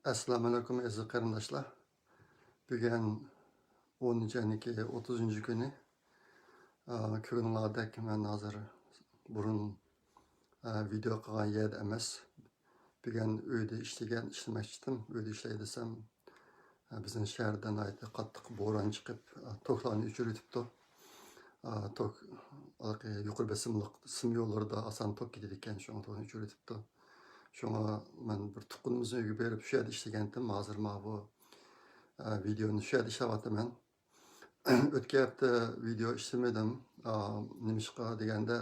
Assalomu alaykum aziz qarindoshlar. Bugun 10-niki 30-kuni. Ko'ringlardek men hozir burun video qilgan yerda emas. Bugun uyda ishlamoqchidim. Uyda ishlaydi desam, bizning shahardan qattiq bo'ron chiqib, toklarni o'chiribdi. Tok yuqori bosimli sim yo'llarida oson tok ketadi ekan, shuni tokni o'chiribdi. Shunga men bir tuqqunimizni uyga berib shu yerda ishlagandim. Hozir bu videoni shu yerda ishlayapman. O'tgan hafta video ishlamadim. Nimishqa deganda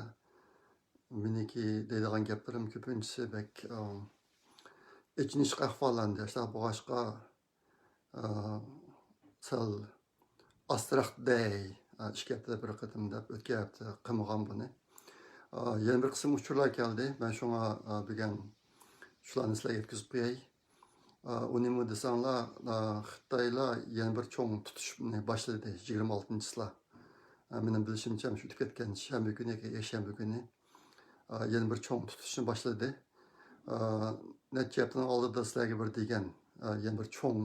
meniki deydigan gaplarim ko'pinchisi bek ichinishqa ahvollandi. Boshqa sal astroq day ikki hafta bir qatim deb o'tgan hafta qilmagan buni. Yana bir qism uchurlar keldi. Men shunga bugun shularni sizlarga yetkazib qo'yay. Unimi desanglar, Xitoylar yana bir cho'ng tutishni boshladi 26-slar. Mening bilishimcha shu o'tib ketgan shanba kuni yoki yakshanba kuni yana bir cho'ng tutishni boshladi. Necha haftadan oldin sizlarga bir degan yana bir cho'ng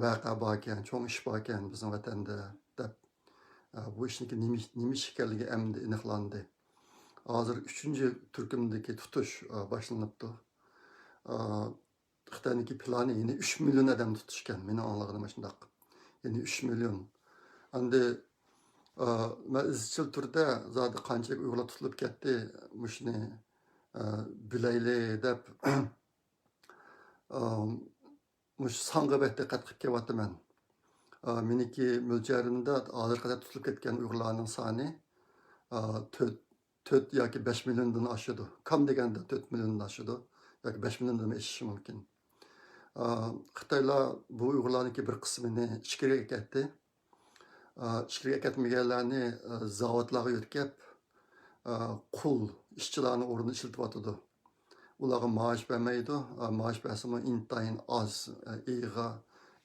voqea bor ekan, cho'ng ish bor ekan bizning vatanda deb. Bu ishniki nima ish ekanligi endi aniqlandi. Hozir 3-turkumdagi tutish boshlanibdi. Xitoyniki plani yine 3 milyon adam tutuşken, meni anlag'anim shundoq. Yine 3 milyon. Endi men izchil turda zodi qancha uyg'urlar tutilib ketdi, mushni bilayli deb mush songa diqqat qilib kelyapman. Meniki mo'ljarimda hozir qadar tutilib ketgan uyg'urlarning soni 4 yoki 5 milliondan oshadi. Kam deganda 4 milliondan oshadi yoki 5 milliondan eshishi mumkin. Xitoylar bu uyg'urlarniki bir qismini ichkariga ketdi. Ichkariga ketmaganlarni zavodlarga yo'tkab, qul ishchilarni o'rnida ishlatyotdi. Ularga maosh bermaydi. Maosh bersimi intayin oz, iyg'a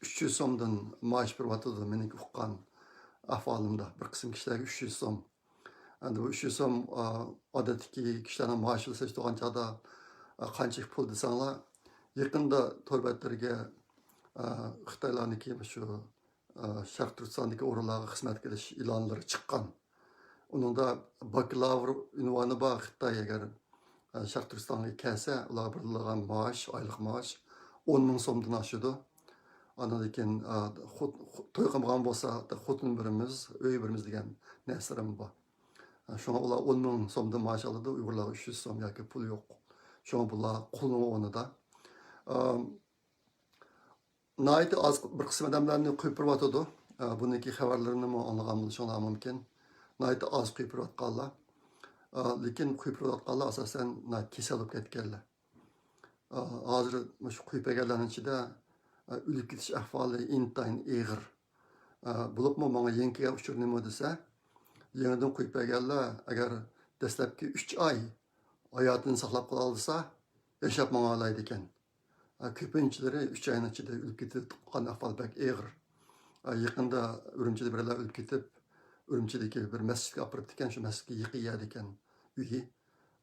300 so'mdan maosh beryotdi. Mening uqqan ahvolimda bir qism kishilarga 300 so'm. Endi bu 300 so'm odatdagi kishilarning maoshi hisoblangan chog'da qancha pul desanglar, yaqinda to'rbatlarga Xitoylarniki shu Sharq Turkistondagi o'rinlarga xizmat qilish e'lonlari chiqqan. Uningda bakalavr unvoni bor Xitoy agar Sharq Turkistonga kelsa, ular berilgan maosh, oylik maosh 10 ming so'mdan oshadi. Andan keyin to'y qilgan bo'lsa, xotin birimiz, uy birimiz degan narsalar bor. Shunga ular 10 ming so'mdan maosh oladi, uyg'urlar 300 so'm yoki pul yo'q. Shunga bular qulning o'rnida. Naydi az bir qism odamlarni qo'yib beryotdi. Buniki xabarlarini anlagan bo'lishinglar mumkin. Naydi az qo'yib beryotganlar. Lekin qo'yib beryotganlar asosan kasal bo'lib ketganlar. Hozir shu qo'yib berganlarning ichida o'lib ketish ahvoli intayin og'ir. Bo'libmi menga yangiga uchur nima desa, yangidan qo'yib berganlar agar dastlabki 3 oy hayotini saqlab qola olsa, yashab olmaydi ekan. Ko'pinchilari 3 oyning ichida o'lib ketgan ahvol bak og'ir. Yaqinda Urumchida birlar o'lib ketib, Urumchidagi bir masjidga olib boribdi ekan, shu masjidga yiqiyadi ekan. Uyi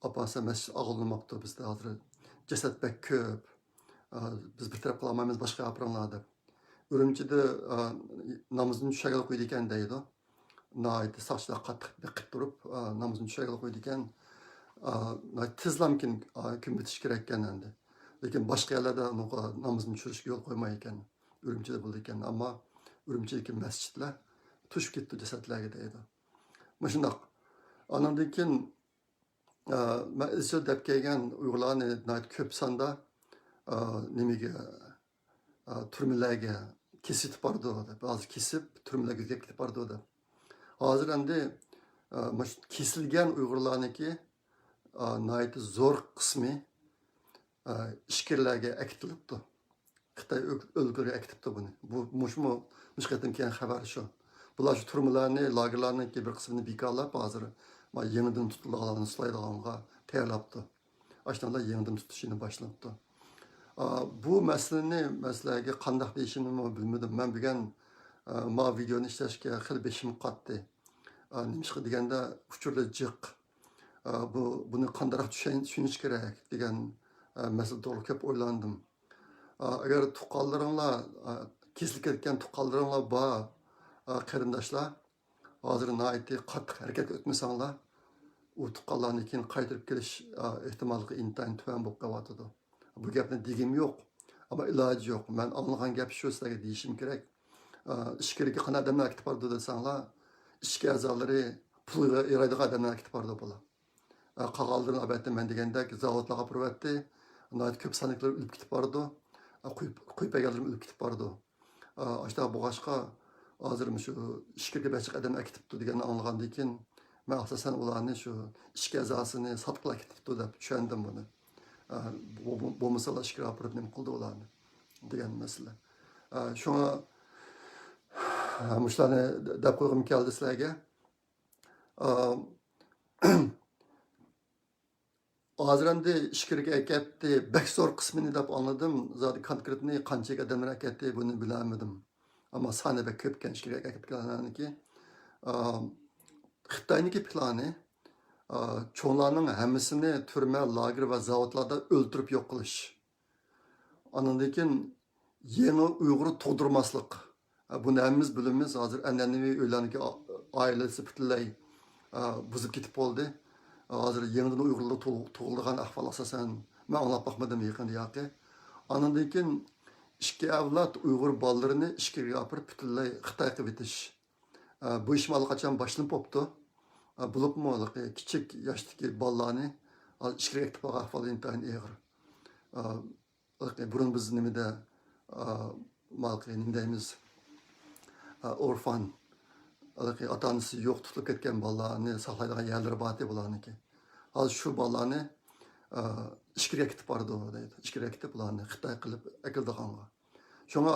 opasa masjid og'ilmoqda bizda hozir jasad bak ko'p. Biz bir taraf qilolmaymiz, boshqa opiranglar deb. Urumchida namozni tushaga qo'ydi ekan deydi. Nayt sochlar qattiq biqib turib, namozni tushaga qo'ydi ekan. Tizlamkin kun bitish kerak ekan endi. Lekin boshqa yerlarda namozni tushirishga yo'l qo'ymay ekan. Urumchida bo'ldi ekan, ammo Urumchidagi masjidlar tushib ketdi jasadlarga deydi. Mana shundoq. Andan keyin men izchil deb kelgan uyg'urlarni ko'p sonda nimaga turmalarga kesib bordi deb. Hozir kesib turmalarga ketib bordi deb. Hozir endi kesilgan uyg'urlarniki nayt zo'r qismi ishkirlarga akitilibdi. Xitoy o'lkariga akitibdi buni. Bu mushqadan keyin xabar shu. Bular shu turmalarni, lagerlarning bir qismini bekorlab hozir yangidan tutilganlarni slaydiganga tayyorlabdi. Ashnalar yangidan tutishini boshlabdi. Bu masalani masalaga qanday deyishimni bilmadim. Men bugun ma videoni ishlashga xil beshim qatdi. Nimishqa deganda uchurda jiq. Buni qanday tushunish kerak degan masala to'g'ri ko'p o'ylandim. agar tuqqanlaringlar kesilib ketgan tuqqanlaringlar bor qarindoshlar hozir nihoyatda qattiq harakatga o'tmasanglar u tuqqanlarni keyin qaytarib kelish ehtimoli intayin tuvan bo'lib qolyotidi. Bu gapni degim yo'q, ammo iloji yo'q. Men anglagan gap shu, sizlarga deyishim kerak. Ishkirga qanaqa odamlar ketib bordi desanglar, ishki a'zolari pulga yaraydigan odamlar ketib bordi bular. Qolganlarini albatta men degandek zavodlarga purvatdi, ko'p sonliklar o'lib ketib bordi, qo'yib egalari o'lib ketib bordi. Ashta bo'g'ashqa hozir shu ishkirga bachiq odamlar ketibdi deganni anglagandan keyin men asosan ularni shu ishki a'zosini sotqilab ketibdi deb tushundim buni. Bo'lmasa ishkir opirib nima qildi ularni degan masala. Shunga shularni deb qo'ygim keldi sizlarga. Hozir endi ishkirga ketdi, baksor qismini deb anladim. Zodi konkretni qancha odamlar ketdi buni bilmadim. Ammo soni bek ko'p ekan ishkirga ketganlarniki. Xitoyniki plani cho'nglarning hammasini turma, lager va zavodlarda o'ltirib yo'q qilish. Andan keyin yangi Uyg'ur tug'dirmaslik. Buni hammamiz bilamiz. Hozir an'anaviy uylarniki oilasi butunlay buzib ketib bo'ldi. Hozir yangidan Uyg'urlar tug'ilgan ahvol asosan men anglab boqmadim yaqinda yoqi. Andan keyin ikki avlod Uyg'ur bolalarini ishkirga olib butunlay Xitoy qilib etish. Bu ish mal qachon boshlanib bo'libdi. Bulupmu kichik yoshdagi bolalarni ishkirga ketib qolgan ahvol intayin og'ir. Burun biz nimada nima deymiz, orfan ota-onasi yo'q tutilib ketgan bolalarni saqlaydigan yerlari bordi bularniki. Hozir shu bolalarni ishkirga ketib bordi deydi. Ishkirga ketib bularni Xitoy qilib akildiganga. Shunga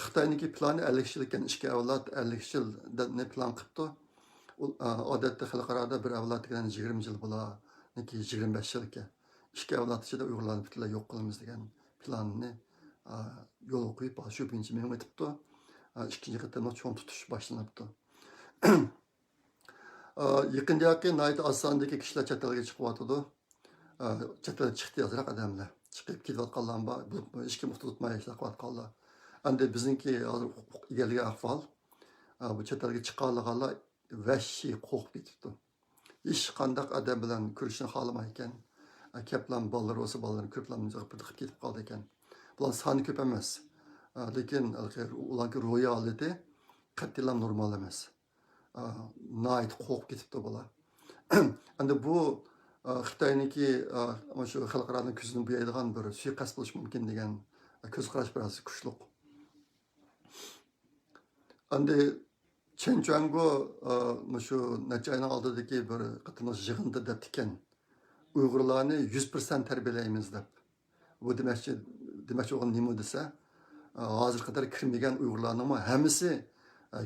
Xitoyniki plani 50 yil ekan, ishki avlod 50 yilni plan qilibdi. Odatda xalqarada bir avlod degan 20 yil bularniki 25 yil ekan. Ishki avlod ichida Uyg'urlarni butunlay yo'q qilamiz degan planni yo'l qo'yib shu birinchi men o'tibdi. İkinci qatamda cho'ng tutish boshlanibdi. Yaqinda nayt osondagi kishilar chet elga chiqyotdi. Chet elga chiqdi ozroq odamlar. Chiqib ketayotganlar bor, bu ishga muhtoj tutmay ishlayotganlar. Endi bizniki hozir egaligi ahvol bu chet elga chiqqanlar vahshiy qo'rqib ketibdi. Hech qanday odam bilan ko'rishni xohlamay ekan. Kaplan bolalar o'sa bolalarni ko'plarni qilib ketib qoldi ekan. Bular soni ko'p emas. Lekin ularga ro'yi holati qat'iyan normal emas. Nayt qo'rqib ketibdi bular. Endi bu Xitoyniki shu xalqlarning ko'zini bo'yaydigan bir suiqasd bo'lishi mumkin degan ko'z qarash biroz kuchli. Endi Chenchuango shu necha oyning oldidagi bir qatnashish yig'inida deb ekan. Uyg'urlarni 100% tarbiyalaymiz deb. Bu demakchi o'g'il nima desa, hozir qadar kirmagan Uyg'urlarning hammasi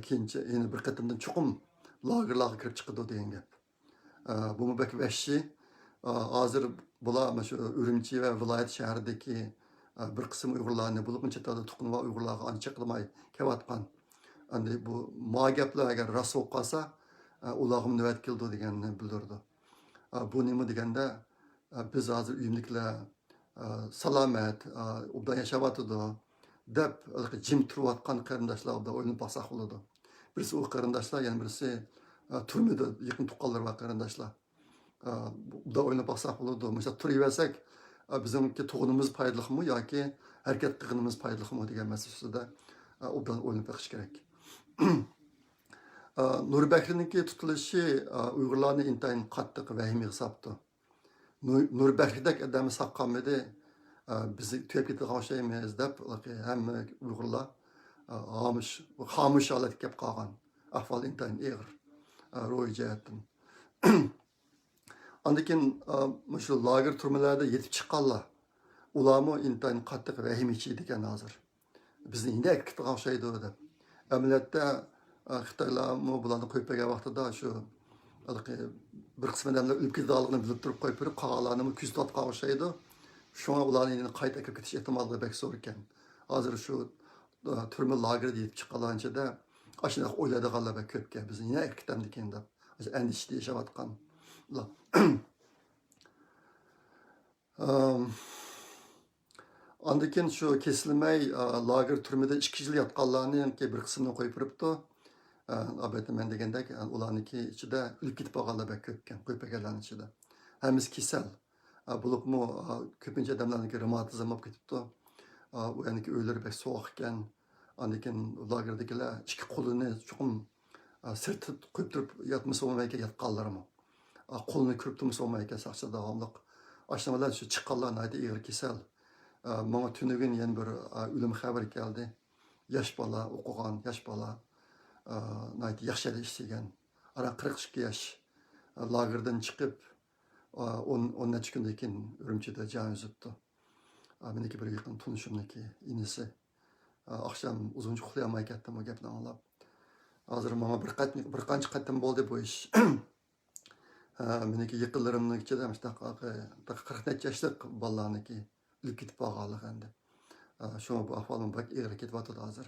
keyincha yana bir qatimdan chuqum lagerlarga kirib chiqadi degan gap. Bu bek vahshiy. Hozir bular shu Urumchi va viloyat shahridagi bir qism Uyg'urlarni bo'lib chet elda tuqqan Uyg'urlarga ancha qilmay kelayotgan. Endi bu gaplar agar rost bo'lib qolsa, ularga navbat keldi deganni bildirdi. Bu nima deganda biz hozir uyimliklar salomat, obdan yashayotdi deb jim turayotgan qarindoshlar da o'ylanib boqsaq bo'ladi. Birisi u qarindoshlar, yana birisi turmada yaqin tuqqanlar va qarindoshlar. Da o'ylanib boqsaq bo'ladi. Mesela turaversak, bizimki tug'unimiz foydalimi yoki harakat qilganimiz foydalimi degan masalasida obdan o'ylanib boqish kerak. Nurbakriniki tutilishi Uyg'urlarni intayin qattiq vahima hisobdi. Nurbakridek odamni saqlanmadi. Bizni tüyep ketadigan şeyimiz deb hamma Uyg'urlar xomush holatga kelib qolgan. Ahvol intayin og'ir ro'y jihatdan. Andan shu lager turmalarida yetib chiqqanlar. Ularmi intayin qattiq vahima ichida ekan hozir. Bizni endi ketadigan şeydi deb. Amaliyotda Xitoylarmi bularni qo'yib bergan vaqtida shu bir qism odamlar o'lib ketganligini bilib turib qo'yib berib, qolganlarni kuzatib şeydi. Şuna ularning qayta kirib ketish ehtimoli bek zo'r ekan. Hozir shu turma lagerda yetib chiqqanlarchada ashuna o'ylaydiganlar bek ko'p ekan. Biz yana erkitamdi ekan deb. Andishda yashayotgan. Andakin shu kesilmay lager turmada 2 yil yotganlarning bir qismini qo'yib turibdi. Albatta men degandek ularniki ichida o'lib ketib qolganlar bak ko'p ekan, qo'yib kelganlar ichida. Hammasi kasal. Bo'libmi ko'pincha odamlarniki revmatizm bo'lib ketibdi. U yaniki o'ylari bak sovuq ekan. Andakin lagerdagilar ikki qo'lini chuqur sirtib qo'yib turib yotmasa bo'lmaydi yotganlarmi. Qo'lini ko'rib turmasa bo'lmaydi saqchi davomliq. Ashnalar shu chiqqanlarni aytib ig'ir kasal. Bana tünügün yeni bir ölüm haberi geldi. Yaş bala, okugan yaş bala. Naydi yaşadı işlegen. Ara 42 yaş. Lagerden çıkıp 10 neçə gündəkin Ürümçidə can üzübdü. Meniki bir yakın tunuşumdaki inisi. Akşam uzunca uxlayamay ketdim o gapni anlab. Hazır bana bir qancha qatim bo'ldi bu ish. Meniki yaqinlarimning ichida 40 necha yoshlik bolalarniki o'lib ketib qolganlik endi. Şuna bu ahvolim bak ig'ir ketyapti hozir.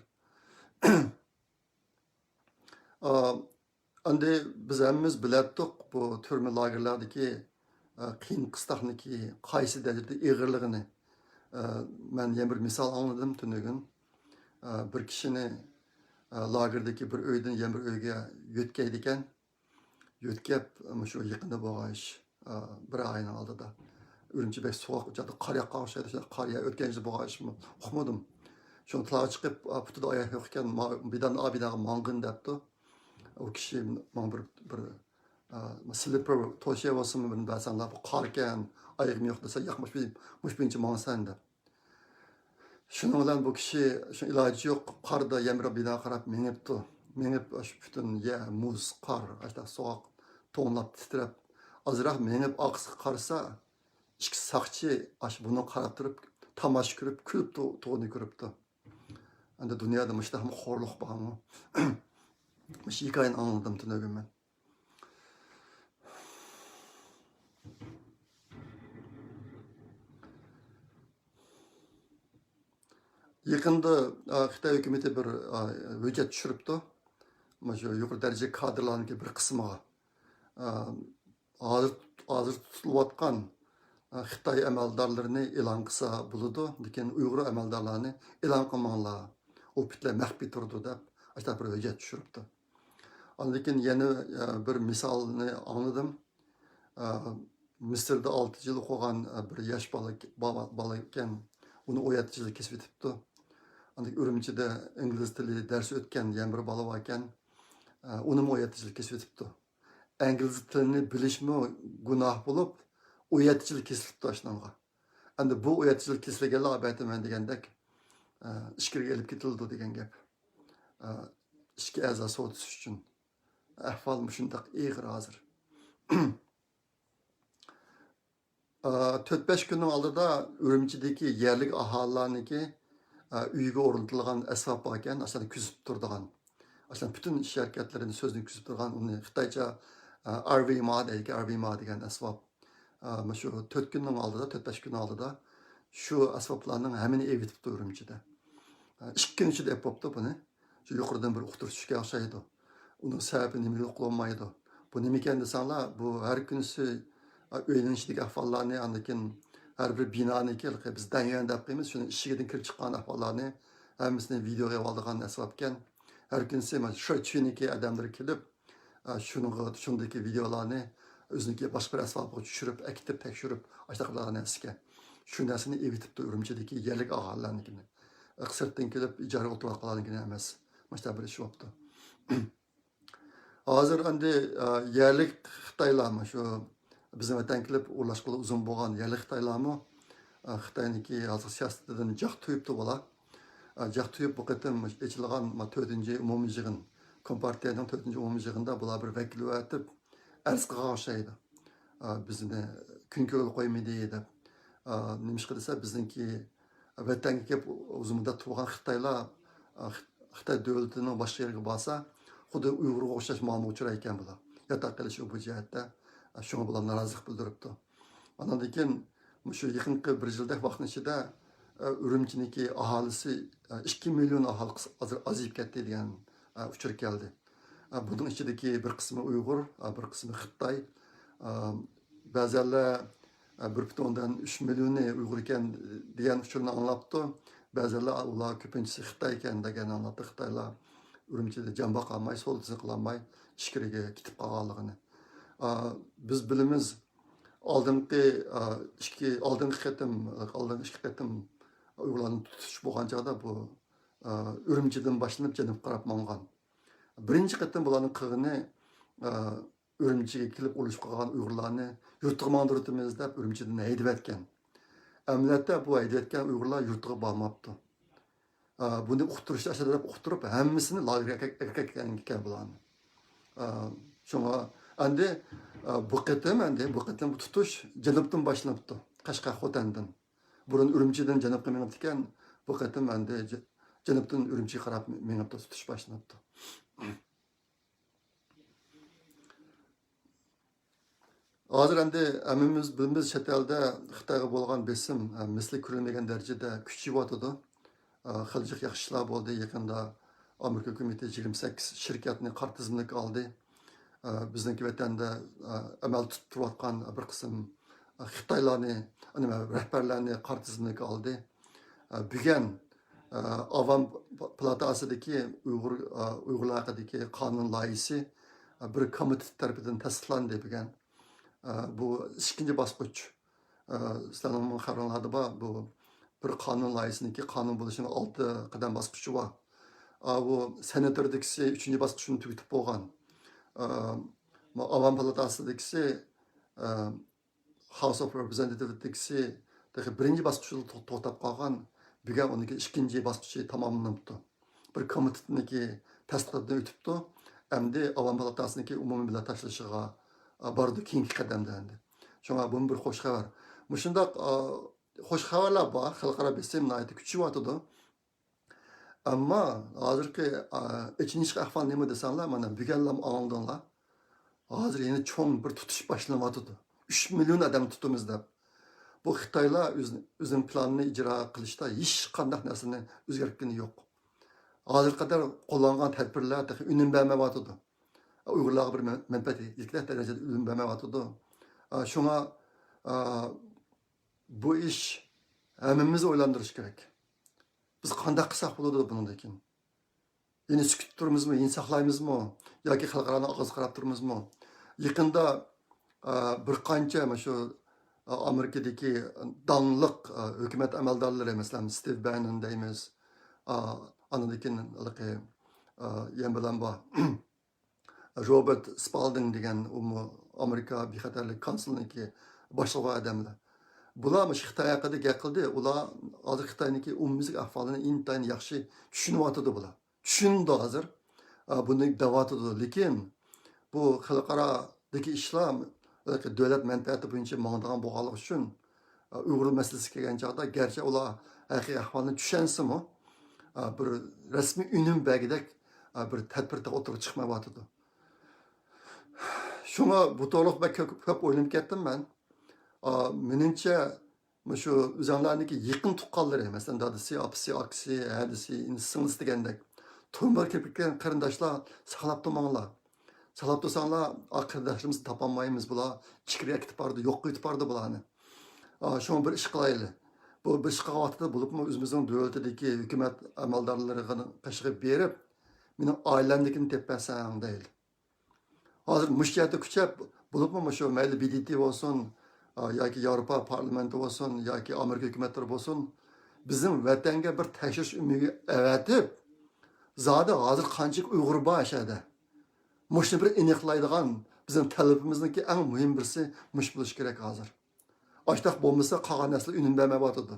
Endi biz hammamiz bilardik bu turma lagerlardagi qiyin qistoqniki qaysi darajada ig'irligini. Men yana bir misol anladim tunugin. Bir kishini lagerdagi bir uydan yana bir uyga yo'tkaydi ekan. Yo'tkab shu yaqinda bo'lgan ish bir oyning oldida. Ürümçi bek soğuk uçadı, kar yaqqan o'xshaydi, qar o'tgan yil bo'lgan ishmi uqmadim. Shuni tillog'i chiqib, putida oyoq yo'q ekan, bidan mang'in debdi. U kishi men bir slipper to'shay olsinmi buni basanlar qor ekan, oyog'im yo'q desa, yo'qmish birinchi mangsan deb. Shuning bilan bu kishi shu iloji yo'q, qorda yamrab bino qarab minibdi. Minib shu butun muz, qor, so'q to'nlab titrab, ozroq minib oqsi qarsa İki sakçı bunu qarab turib, tamaşa ko'rib, kulib to'g'ni ko'ribdi. Endi dunyoda mushtahmi xo'rliq bormi? Mush hikoyani anladim tunugin men. Yaqinda Xitoy hukumati bir hujjat tushiribdi. Mana shu yuqori daraja kadrlarning bir qismiga hozir tutilayotgan Xitoy amaldorlarini e'lon qilsa bo'ladi, lekin Uyg'ur amaldorlarini e'lon qilmanglar. U bitlar maxfiy turdi deb ashta bir hujjat tushiribdi. Lekin yana bir misolni anladim. Misrda 6 yil o'qigan bir yosh bola ekan, uni 17 yil kesib ketibdi. Ürümchida ingliz tili dars o'tgan yana bir bola bor ekan, uni 17 yil kesib ketibdi. Ingliz tilini bilishmi gunoh bo'lib 17 yil kesilibdi ashunga. Endi bu 17 yil kesilganlar aytaman degandek ishga elib ketildi degan gap. Ishga a'zo so'tish uchun. Ahvol shundoq ig'ir hozir. 4-5 kunning oldida Ürümchidagi yerlik aholilarniki uyga o'rnatilgan asbob bor ekan, aslida kuzib turadigan. Aslida butun ish harakatlarini so'zni kuzib turgan, uni Xitoycha RVMA degan asbob. Şu 4 günün aldıda, 4-5 gün aldıda şu asbablarning hammini evitibdi Ürümchida. 2 kun ichida ep bo'pti buni. Shu yuqoridan bir uqtirish tushga o'xshaydi. Uning sababi nima yo'qolmaydi. Bu nima ekan desanglar, bu har kunisi o'ylanishlik ahvollarni, andakin har bir binoni kelib biz danyon deb qo'yamiz, shuni ishigidan kirib chiqqan ahvollarni hammasini videoga oldigan asbab ekan. Har kunisi mana shu chuniki odamlar kelib shundagi videolarni o'ziniki boshqa bir asbobga tushirib, akitib, tekshirib, ashtaqilarni nasga. Shu narsani evitibdi Ürümchidagi yerlik aholilarnikini. Iqtisoddan kelib ijara o'tirganlarnikini emas. Mana bir ish bo'libdi. Hozir endi yerlik Xitoylarmi shu bizim vatan kelib o'rlashqili uzun bo'lgan yerlik Xitoylarmi Xitoyniki hozir siyosatidan jaq tuyibdi bola. Jaq tuyib bu qatam ochilgan 4-chi umumiy yig'in, Kompartiyaning 4-chi umumiy yig'inda bular bir vakil o'tib arz qilgan o'xshaydi. Bizni kunga yo'l qo'ymaydi deb. Nima ish qilsa bizniki vatanga kelib uzun muddat turgan Xitoylar Xitoy davlatining boshqa yeriga borsa, xuddi Uyg'urga o'xshash muammo uchrar ekan bular. Yotoq qilish bu jihatda shunga bular norozilik bildiribdi. Ondan keyin shu yaqinqi bir yildak vaqtning ichida Ürümchiniki aholisi 2 million aholi aziyib ketdi degan uchur keldi. Bunun içindeki bir kısmı Uygur, bir kısmı Xitoy. Ba'zanlar 1,3 milyonu Uyghur eken diyen uçurunu anlattı. Bazıları ular köpüncüsü Xitay eken degen anlattı. Xitaylar Ürümçide can kalmay, soldusunu kılanmay, işkirige gitip kalağılığını. Biz bilimiz aldığınki ketim Uygurlarning tutish bo'lgan chog'da bu Ürümçiden boshlanib janubga qarab mongan. Birinchi qatim bularning qig'ini Ürümchiga kelib o'lish qilgan Uyg'urlarni yurtga mandirtimiz deb Ürümchidan haydab etgan. Amlatda bu haydab etgan Uyg'urlar yurtga bormabdi. Buni uqtirishda ashadab uqtirib hammasini lagerga ekan bularni. Shunga endi bu qatim tutish janubdan boshlanibdi. Qashqa Xotandan. Burun Ürümçiden janubga menib ekan, bu qatim endi janubdan Ürümchiga qarab menib tutish boshlanibdi. Hozir endi bilimiz chet elda Xitoyga bo'lgan besim misli ko'rilmagan darajada kuchayyotidi. Xiljiq yaxshi ishlar bo'ldi. Yaqinda Amerika hukumati 28 shirkatni qor tizimiga oldi. Bizningki vatanda amal tutayotgan bir qism Xitoylarni, rahbarlarni qor tizimiga oldi. Bugun Avam Palatasidagi Uyg'urlar haqidagi qonun loyihasi bir komitet tarafidan tasdiqlandi bugun. Bu ikinci basqıç. Sizlarning xabarlarda bor. Bu bir qonun loyihasiniki qonun bo'lishini 6 qadam basqıçı bor. Bu senatordagisi 3-chi basqıchini tugatib bo'lgan. Avam palatasidagisi House of Representatives'dagisi birinchi basqıchni to'xtab qolgan. Bugun uniki ikkinchi basqıchı tamomlanibdi. Bir komitetniki tasdiqdan o'tibdi. Endi Avam palatasiniki umumiy bilan tashlashiga bardı keyingi qadamda endi. Şuna bu bir xo'sh xabar. Mushundaq xo'sh xabarlar bor, xalqaro besim nihoyatda kuchayyotidi. Ammo hozirgi ichki ahvol nima desanglar, mana bugunlar oldinglar. Hozir yana cho'ng bir tutish boshlanyotidi. 3 million odam tutamiz deb. Bu Xitoylar o'zining planini ijro qilishda hech qanday narsani o'zgartgani yo'q. Hozir qadar qo'llangan tadbirlar unum bermayotidi. Uyg'urlarga bir manfaat yetkazgan darajada o'lim bermayotidi. Shunga bu ish hammamizni o'ylantirish kerak. Biz qanday qilsak bo'ladi bundan keyin? Yine sukut turmizmi, yine saqlaymizmi yoki xalqaro og'iz qarab turmizmi? Yaqinda bir qancha shu Amerikadagi donliq hukumat amaldorlari, masalan, Steve Bannon deymiz. Anadakin yan bilan bor. Robert Spalding degan Amerika bexatarlik konsuliniki boshlig'i odamlar. Bular Xitoy haqida gap qildi. Ular hozir Xitoyniki umumiylik ahvolini intayin yaxshi tushunyotdi bular. Tushundi hozir. Buni davatidi. Lekin bu xalqarodagi ishlar davlat manfaati bo'yicha mangdigan bo'lganligi uchun Uyg'ur masalasi kelgan chog'da garchi ular haqiqiy ahvolni tushansimi, bir rasmiy unum bagidek bir tadbirda o'tirib chiqmayotdi. Şuna bu to'liq ko'p o'ylanib ketdim men. Menimcha shu o'zanlarniki yaqin tuqqanlari, masalan, dadisi, apisi, akisi, hadisi, singlisi degandek to'mbar kirpikkan qarindoshlar saqlab turmanglar. Saqlab tursanglar, qarindoshlarimizni topolmaymiz bular. Ichkariga ketib bordi, yo'q qilib bordi bularni. Shuni bir ish qilaylik. Bu bir ish qilyapti bo'libmi o'zimizning davlatdagi hukumat amaldorlariga qashqib berib, mening oilamnikini tepasang deydi. Hozir mushkiyati kuchab bo'libmi shu mayli BDT bo'lsin yoki Yevropa parlamenti bo'lsin yoki Amerika hukumatlari bo'lsin, bizim vatanga bir tekshirish umidi avatib, zodi hozir qancha Uyg'ur bor ashada. Mushni bir aniqlaydigan bizim talabimizniki eng muhim birisi mush bo'lish kerak hozir. Ashtaq bo'lmasa qolgan narsa unum bermayotdi.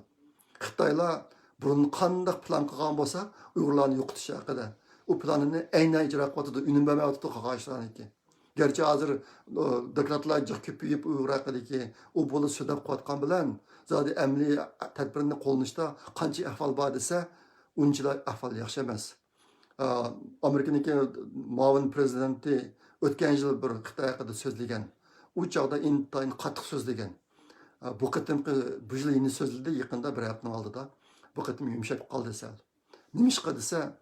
Xitoylar burun qanday plan qilgan bo'lsa, Uyg'urlarni yo'qotish haqida u planini aynan ijro qilyotdi, unum bermayotdi qog'oshlarniki. Gerçi hazır doktorlar köpüyüp Irak'daki o bolu södep koyatkan bilen zaten emli tedbirini kolunuşta kançı ahval var dese unçiler ahval yaşamaz. Amerika'nın muavin prezidenti ötken yıl bir Xitay hakkında sözlegen. O çağda intayin katık sözlegen. Bu kıtımki bu yıl yeni sözledi yakında bir haftanın aldı da bu kıtım yumuşak kaldı sel. Nimiş kadıysa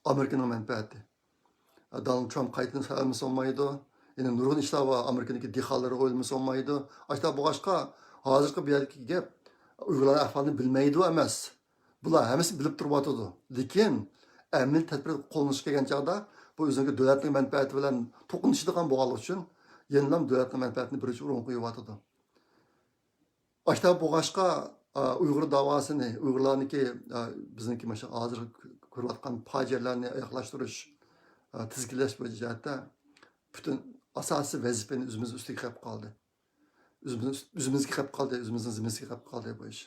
Amerika'nın menfaati. Donald Trump qaytını sağlaması olmaydı. Yani nurg'un ishlar bor, Amerikadagi dehqonlar o'lmasa olmaydi. Ashta boshqa hozirgi bu yergi gap Uyg'urlar ahvolini bilmaydi emas. Bular hammasi bilib turibdi. Lekin amil tadbir qo'llanishga kelgan chog'da bu o'ziga davlatning manfaati bilan to'qinishadigan bo'lganligi uchun yana davlatning manfaatini birinchi o'ringa qo'yyapti. Ashta boshqa Uyg'ur davosini, Uyg'urlarniki bizniki mana shu hozir ko'rayotgan fojialarni oyoqlashtirish, tizginlash bo'yicha jihatda butun asosiy vazifani o'zimiz ustiga qo'yib qoldi. O'zimizga qo'yib qoldi, o'zimizning zimmamizga qo'yib qoldi bu ish.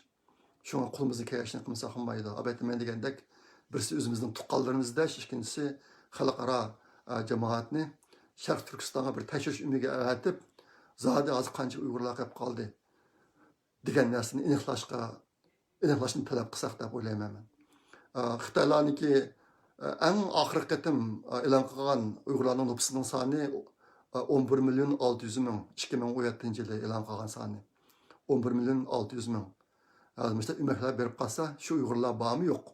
Shunga qo'limizni kayashni qilmasa qilmaydi. Albatta men degandek birisi o'zimizning tuqqanlarimizda, ikkinchisi xalqaro jamoatni Sharq Turkistonga bir tashish umiga avatib, zodi hozir qancha Uyg'urlar qo'yib qoldi degan narsani aniqlashni talab qilsak deb o'ylayman men. Xitoylarniki eng oxirgi qatim e'lon qilgan Uyg'urlarning nüfusining soni 11 milyon 600 ming 2017 yili e'lon qilgan soni 11 milyon 600 ming. Mesela ümekler berip kalsa şu Uygurlar bağımı yok.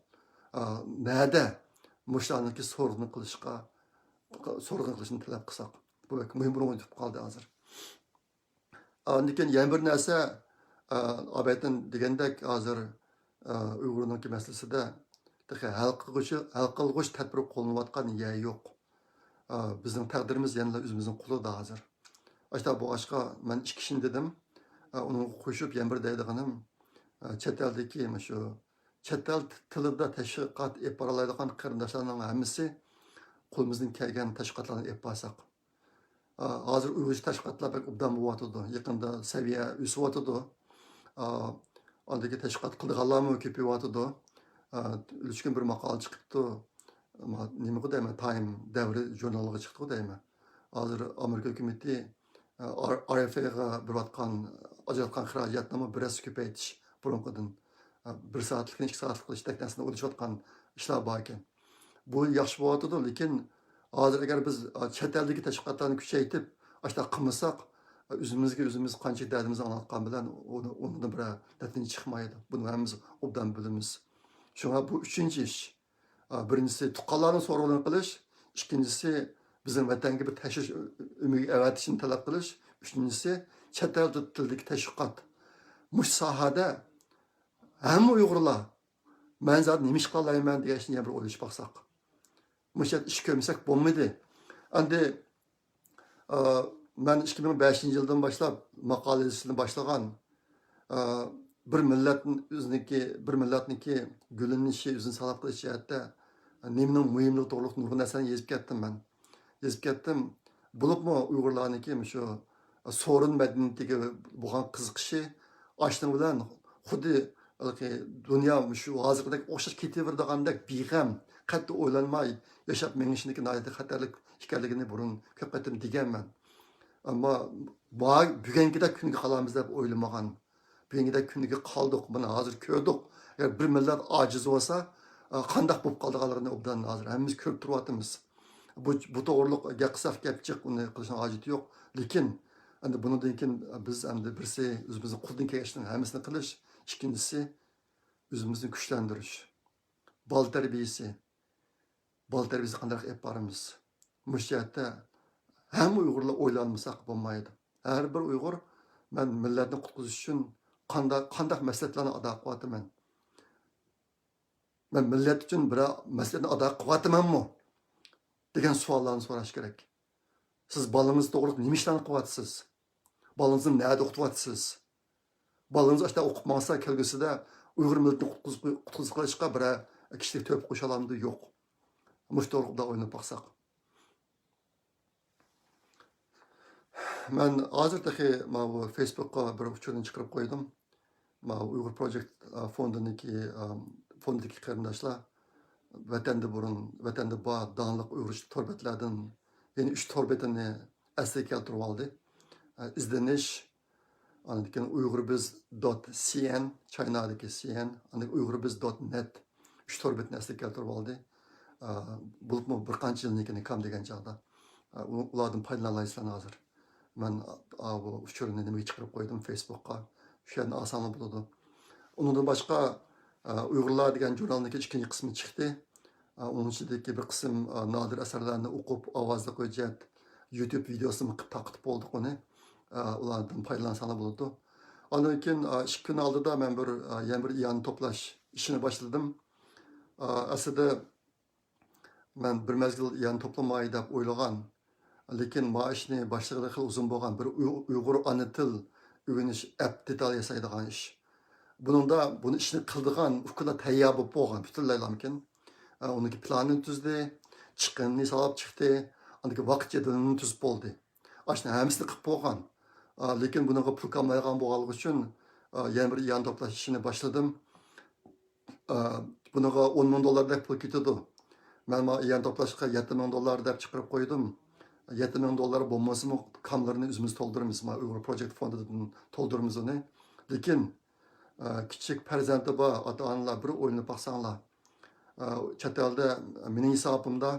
Nerede? Muşlarındaki sorunu kılışını talep kısak. Bu belki mühim bir oyuncup kaldı hazır. Andiken yeni bir neyse abetin digendek hazır Uygur'unki meselesi de halkılgıç tedbir kolunvatkan yer yok. Bizim takdirimiz yanında üzümüzün kulu da hazır. İşte bu aşka ben 2 kişinin dedim. Onu koşup yeni bir deydiğim chet eldeki şu chet el tilida tashviqot olib boralaydigan qarindoshlarning hammasi qo'limizdan kelgan tashviqotlarni olib borsak. Hozir Uyg'ur tashviqotlar bak obdan bo'lyotdi. Yaqinda saviya o'syotdi. Oldagi tashviqot qilganlarmi ko'payyotdi. 3 kun bir maqola chiqibdi. Nima deyman, Time davri jurnaliga chiqdi deyman. Hozir Amerika hukumati RFA'ga berayotgan ajratgan xarajatni biroz ko'paytirish burunqidan 1 soatlik 2 soatlik qilishdak narsani o'ylashayotgan ishlar bor ekan. Bu yaxshi bo'lyotdi, lekin hozir agar biz chet eldagi tashviqotlarni kuchaytirib ashta qilmasak, o'zimiz qancha dardimizni anlatgan bilan undan bir natija chiqmaydi. Buni hammamiz obdan bilamiz. Shunga bu 3-chi ish. Birinchisi tuqqanlarni so'rovini qilish, ikkinchisi bizim vatanga bir tashish umiga avatishni talab qilish, uchinchisi chet el tildagi tashviqot. Mush sohada hamma Uyg'urlar men zot nima ish qilayman degani bir o'ylashib baqsaq. Mushat ish ko'rmasak bo'lmaydi. Endi men 2005-yildan boshlab maqola yozishni boshlagan bir millatniki gulinishi, o'zini salab qilish jihatda nimaning muhimligi to'g'riliq nurg'un narsani yozib ketdim men. Yozib ketdim. Bo'libmi Uyg'urlarniki shu so'rin madaniyatiga bo'lgan qiziqishi ashning bilan xuddi dunyo shu hozirgidek o'xshash ketaverdigandek beg'am, qattiq o'ylanmay yashab mengishniki nihoyatda xatarlik ekanligini burun ko'p qatim deganman. Ammo bugungidek kunga qolamiz deb o'ylamagan. Bugungidek kunga qoldik, buni hozir ko'rdik. Agar bir millat ojiz bo'lsa, qanday bo'lib qolganligini obdan hozir hammamiz ko'rib turyapmiz. Bu to'g'riliq gap qilsak gap chiq, uni qilishning hojati yo'q. Lekin endi bundan keyin biz endi birisi o'zimizni qo'ldan kelganning hammasini qilish, ikkinchisi o'zimizni kuchlantirish. Bol tarbiyasi qanday qilib boramiz? Mushjatda hamma Uyg'urlar o'ylanmasak bo'lmaydi. Har bir Uyg'ur men millatni qutqizish uchun qanday maslahatlarni ado qilyapman. Men millat uchun bir maslahatni ado qilyapmanmi degan savollarni so'rash kerak. Siz bolangiz to'g'ri nima ishlarni qilyapsiz? Bolangizni nada o'qityapsiz? Bolangiz ashta o'qib maqsa kelgusida Uyg'ur millatini qutqizib qilishga bir kishilik to'p qo'sha olamdi yo'q. Mush to'g'rida o'ynab baqsaq. Men hozirda bu Facebook'ga bir uchurni chiqarib qo'ydim. Uyg'ur Project fondidagi qarindoshlar vatanda bor donliq Uyg'ur torbetlardan yeni 3 torbetini asliga keltirib oldi. İzlenish uyg'urbiz.cn, Chinadagi CN, uyg'urbiz.net 3 torbetni asliga keltirib oldi. Bo'libmi bir qancha yilnikini kam degan chog'da. Ulardan foydalanaysizlar hozir. Men bu uchurni nimaga chiqarib qo'ydim Facebook'ga. Shu yerda oson bo'ladi. Undan boshqa Uyg'urlar degan jurnalning ikkinchi qismi chiqdi. Onun ichidagi bir qism nodir asarlarni o'qib ovozli qo'yjat, YouTube videosini taqıtib bolduq onu. Ulardan paydalansalar boludu. Ondan keyin 2 kun oldida men yana bir iyon to'plash ishini boshladim. Aslida men bir mezgil iyon to'plamay deb o'ylagan, lekin maishni boshlig'ida xil uzun bo'lgan bir Uyg'ur ona til o'rganish app detal yasaydigan ish. Buningda buni ishni qildigan ukula tayyor bo'lib bo'lgan butunlay mumkin. Uniki planini tuzdi, chiqinni solib chiqdi, uniki vaqt jadvalini tuzib bo'ldi. Ashuni hammasini qilib bo'lgan. Lekin bunga pul qolmaydigan bo'lganligi uchun yana bir iyon to'plash ishini boshladim. Bunga $10,000 deb pul ketadi. Men iyon to'plashga $7,000 deb chiqarib qo'ydim. $7,000 bo'lmasimi kamlarni o'zimiz to'ldiramiz. Uyg'ur Project fondidan to'ldiramiz uni. Lekin kichik farzandi bor ota-onalar bir o'ylanib baqsanglar. Chet elda mening hisobimda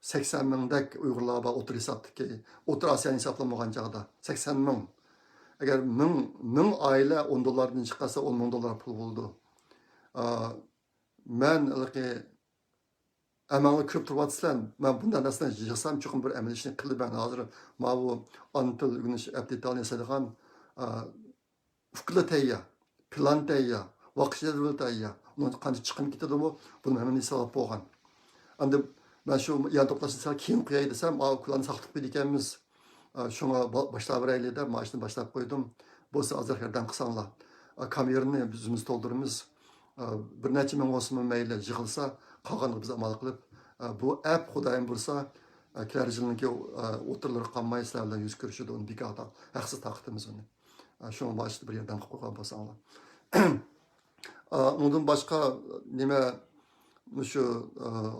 80 mingdek Uyg'urlar bor o'tir hisobdagi, o'tir Osiyo hisoblamagan chog'da 80 ming. Agar 1000 oila $10 chiqarsa $10,000 pul bo'ldi. Men amalga ko'p turyapsizlar. Men bundan narsani yig'sam chuqur bir amal ishni qilib hozir mana bu ona til o'rganish aptitani yasagan fikr tayyor, plan tayyor, vaqt jadval tayyor. Uni qancha chiqim ketadi bu? Buni hamma hisob bo'lgan. Endi men shu iyon to'plashni sal keyin qo'yay desam, ularni saqlab qo'ydik ekanmiz. Shunga boshlab beraylik deb mashina boshlab qo'ydim. Bo'lsa hozir yordam qilsanglar. Kamerani biz o'zimiz to'ldiramiz. Bir necha ming bo'lsin mayli yig'ilsa, qolganini biz amal qilib, bu app xudoyim bo'lsa, kelajagidagi o'tirlar qolmay sizlar bilan yuz ko'rishadi, uni bekor haqsiz taqitimiz uni. Shunga boshida bir yordam qilib qo'ygan bo'lsanglar. Undan boshqa nima shu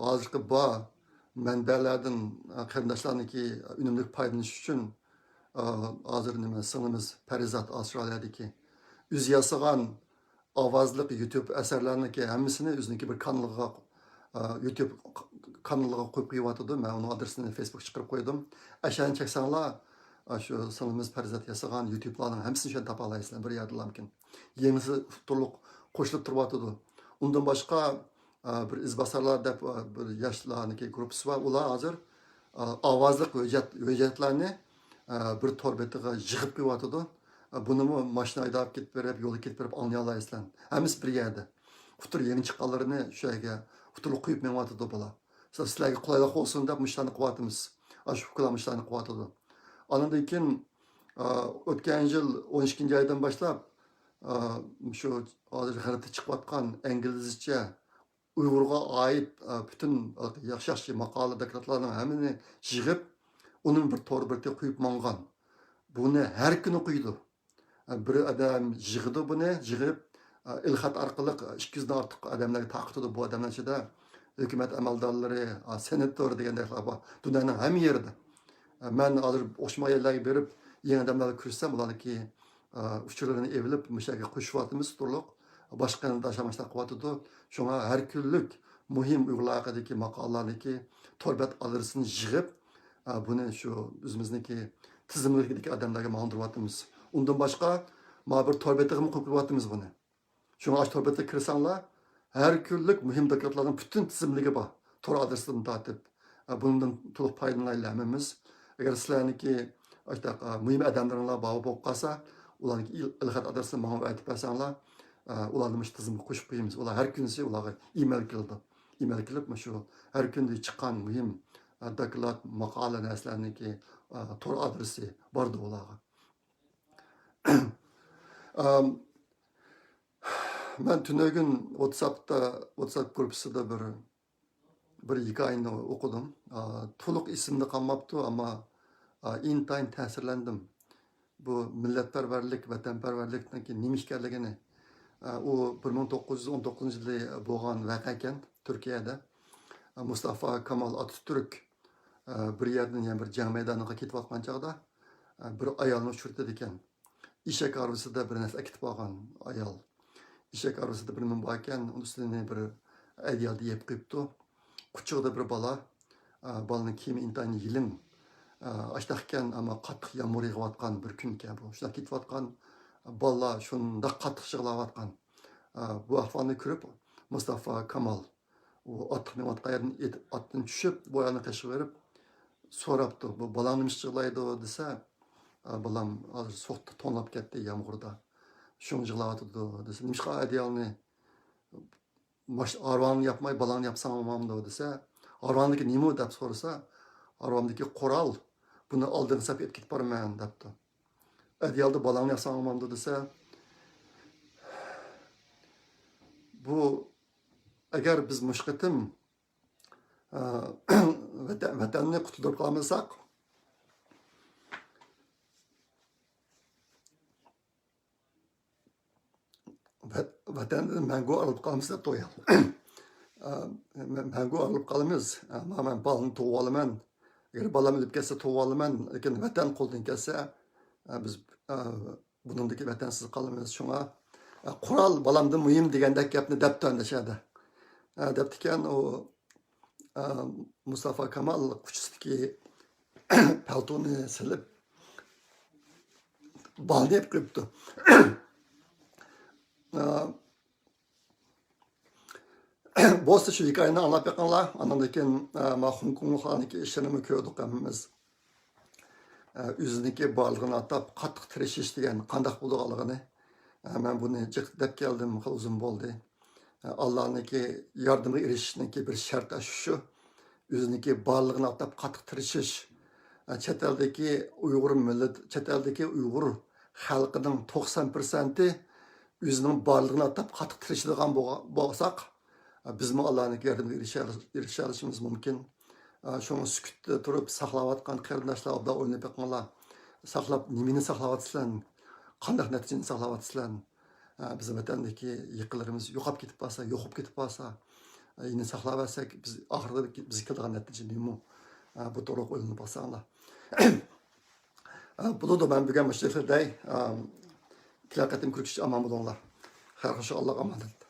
hozirgi bor manbalardan qarindoshlarniki unumli foydalanish uchun hozir nima singlimiz Parizat Avstraliyadagi o'zi yasagan ovozli YouTube asarlarniki hammasini o'ziniki bir kanaliga YouTube kanaliga qo'yib qo'yatdi. Men uning adresini Facebook chiqarib qo'ydim. Ashani cheksanglar, shu singlimiz Parizat yasagan YouTube'larning hammasini shunday topa olasizlar, bir yerda mumkin. Yengisi turliq qo'shilib turyapti. Undan boshqa bir izbasarlar deb bir yoshlarniki gruppasi bor. Ular hozir ovozli hujjatlarni bir torbetiga yig'ib qo'yatdi. Buni mashina haydab ketib berib, yo'lga ketib berib anlay olasizlar. Hammasi bir yerda. Futur yangi chiqqanlarini shu yerga futurga qo'yib menyapti bular. Sizlarga qulaylik bo'lsin deb mushlarni qilyapmiz. Shu mushlarni qilyapti. Andan keyin o'tgan yil 12-oydan boshlab shu hozir xaritda chiqayotgan inglizcha Uyg'urga oid bütün yaxshi maqola dokladlarning hammani yig'ib, uning bir torbetiga qo'yib mangan. Buni har kuni qo'ydi. Bir odam yig'di buni, yig'ib ilxat orqali 200 dan ortiq odamlarga taqitdi. Bu odamlar ichida hukumat amaldorlari, senator deganlar bor. Dunyoning hamma yerida. Men hozir o'xshamaylarga berib, yangi odamlarga ko'rsam, ularniki uchurlarini evilib, mushaga qo'shyapmiz turliq. Boshqa dashamashlar qilyapti. Shunga har kunlik muhim Uyg'urlar haqidagi maqolalarniki torbat adresini yig'ib, buni shu o'zimizniki tizimlikdagi odamlarga ma'lumotimiz. Undan boshqa mana bir torbatiga qo'yib qo'yapmiz buni. Shunga ash torbatiga kirsanglar, har kunlik muhim dokladlarning butun tizimligi bor. Tor adresidan tortib, bundan to'liq foydalanaylik. Agar sizlarniki muhim odamlarga bog'liq bo'lib qolsa, ularning ilxat adresini menga aytib bersanglar, ularni tizimga qo'shib qo'yamiz. Ular har kunisi ularga email keldi. Email kelib, shu har kunda chiqqan muhim doklad, maqola narsalarniki tor adresi bordi ularga. Men tunugun WhatsApp gruppasida bir hikoyani o'qidim. To'liq ismini qolmabdi, ammo intayin ta'sirlandim. Bu millatparvarlik, vatanparvarlikning nima ekanligini. U 1919-yilda bo'lgan voqea ekan Turkiyada. Mustafa Kemal Atatürk bir yerdan yana bir jang maydoniga ketayotgan chog'da bir ayolni uchirdi ekan. Eshak arvisida bir narsa ketib qolgan ayol. Eshak arvisida bir nima bor ekan, uning ustidan bir adyalni yeb qo'yibdi. Quchog'ida bir bola, bolaning kiyimi intayin yilin. Ashtaxkan ammo qattiq yomg'ir yog'ayotgan bir kun ekan bu. Shunday ketayotgan bolalar shunda qattiq yig'layotgan. Bu ahvolni ko'rib Mustafa Kemal u otni otdan tushib, boyani qashib berib, so'rabdi, bu bolang nima ish qiladi desa, bolam hozir so'qda to'nlab ketdi yomg'irda. Shuni yig'layotdi desa, nima adyalni arvonni yapmay balangni yapsam olmamdi desa, arvonniki nima deb so'rasa, arvamdagi qo'ral buni oldin sap etib ketib boraman debdi. Adyalda balangni yapsam olmamdi desa, bu agar biz mushqitim vatanni qutulib qolmasak, vatandan mangu olib qolamiz deb to'yal. Mangu olib qolamiz. Men balani tug'ib olaman. Agar balam o'lib ketsa tug'ib olaman, lekin vatan qo'ldan kelsa, biz buningdagi vatansiz qolamiz. Shunga qurol balamdan muhim degandek gapni debdi andashadi. Debdikan u Mustafa Kamal kuchsidagi paltoni silib balni yeb qo'yibdi. Bo'lsa shu hikoyani anglab beqinglar. Andan keyin Hong Kongliklarniki ishini ko'rdik hammamiz. O'ziniki borlig'ini atab qattiq tirishish degan qandoq bo'lganligini men buni jiq deb keldim, uzun bo'ldi. Allohniki yordamiga erishishninki bir sharti shu. O'ziniki borlig'ini atab qattiq tirishish. Chet eldagi Uyg'ur millat, chet eldagi Uyg'ur xalqining 90% o'zining borlig'ini atab qattiq tirishadigan bo'lsak, bizmi Allohniki yordamiga erishishimiz mumkin. Şunu sükutda turib saqlayotgan qarindoshlar obda o'ynab beqinglar. Saqlab nimani saqlayapsizlar? Qanday natijani saqlayapsizlar? Biz vatandagi yiqillarimiz yo'qolib ketib qolsa, yo'qib ketib qolsa, yine saqlab olsak, biz oxirida biz keladigan natija nima? Bu to'g'ri o'ylanib qolsanglar. Bunu da ben bugun müşterilerday kilaqatim kurkish aman bulunlar. Xayr xo'sh, Alloh amanat.